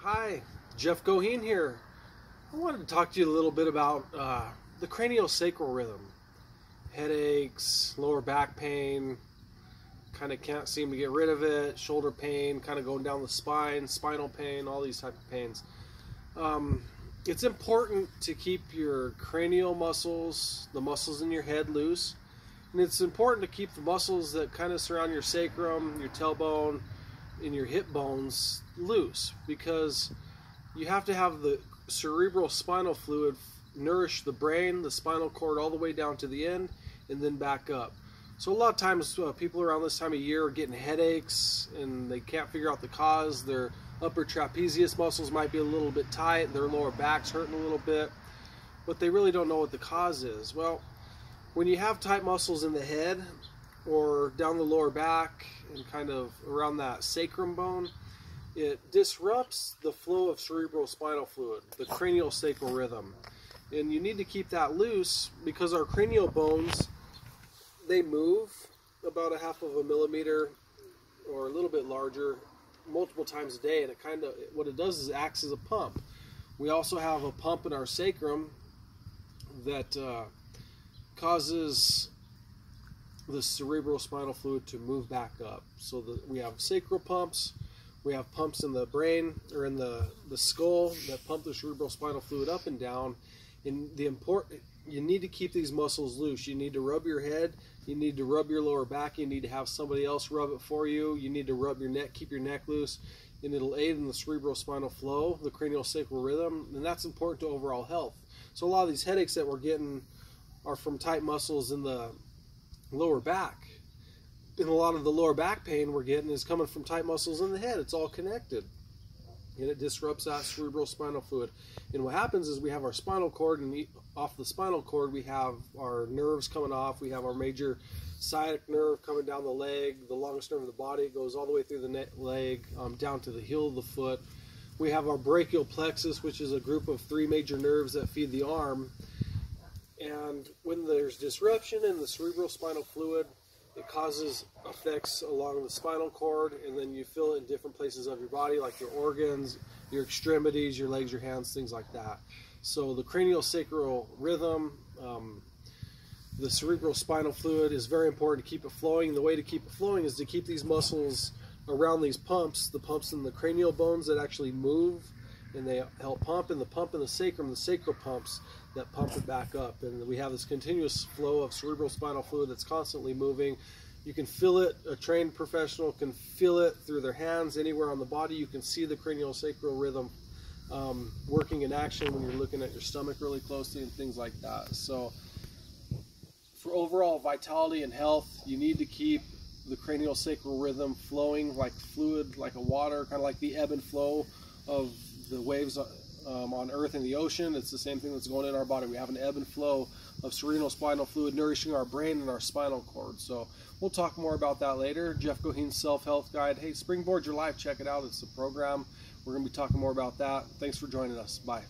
Hi, Jeff Goheen here. I wanted to talk to you a little bit about the craniosacral rhythm. Headaches, lower back pain, kind of can't seem to get rid of it, shoulder pain, kind of going down the spine, spinal pain, all these type of pains. It's important to keep your cranial muscles, the muscles in your head, loose. And it's important to keep the muscles that kind of surround your sacrum, your tailbone, and your hip bones loose, because you have to have the cerebral spinal fluid nourish the brain, the spinal cord, all the way down to the end and then back up. So a lot of times people around this time of year are getting headaches and they can't figure out the cause. Their upper trapezius muscles might be a little bit tight, their lower back's hurting a little bit, but they really don't know what the cause is. Well, when you have tight muscles in the head or down the lower back and kind of around that sacrum bone, it disrupts the flow of cerebral spinal fluid, the craniosacral rhythm. And you need to keep that loose because our cranial bones, they move about 1/2 millimeter or a little bit larger multiple times a day, and it kind of, what it does is it acts as a pump. We also have a pump in our sacrum that causes the cerebral spinal fluid to move back up. So that we have sacral pumps, we have pumps in the brain or in the skull that pump the cerebral spinal fluid up and down. And you need to keep these muscles loose. You need to rub your head, you need to rub your lower back, you need to have somebody else rub it for you, you need to rub your neck, keep your neck loose, and it'll aid in the cerebral spinal flow, the craniosacral rhythm, and that's important to overall health. So a lot of these headaches that we're getting are from tight muscles in the lower back. And a lot of the lower back pain we're getting is coming from tight muscles in the head. It's all connected. And it disrupts that cerebral spinal fluid. And what happens is we have our spinal cord, and off the spinal cord we have our nerves coming off. We have our major sciatic nerve coming down the leg, the longest nerve in the body. It goes all the way through the leg, down to the heel of the foot. We have our brachial plexus, which is a group of 3 major nerves that feed the arm. And when there's disruption in the cerebral spinal fluid, it causes effects along the spinal cord, and then you feel it in different places of your body, like your organs, your extremities, your legs, your hands, things like that. So the craniosacral rhythm, the cerebral spinal fluid is very important to keep it flowing. And the way to keep it flowing is to keep these muscles around these pumps, the pumps in the cranial bones that actually move, and they help pump, and the pump in the sacral pumps that pump it back up. And we have this continuous flow of cerebral spinal fluid that's constantly moving. You can feel it, a trained professional can feel it through their hands, anywhere on the body. You can see the craniosacral rhythm working in action when you're looking at your stomach really closely and things like that. So for overall vitality and health, you need to keep the craniosacral rhythm flowing like fluid, like a water, kind of like the ebb and flow of the waves on Earth and the ocean. It's the same thing that's going in our body. We have an ebb and flow of cerebrospinal fluid nourishing our brain and our spinal cord. So we'll talk more about that later. Jeff Goheen's Self-Health Guide. Hey, Springboard Your Life, check it out. It's a program. We're going to be talking more about that. Thanks for joining us. Bye.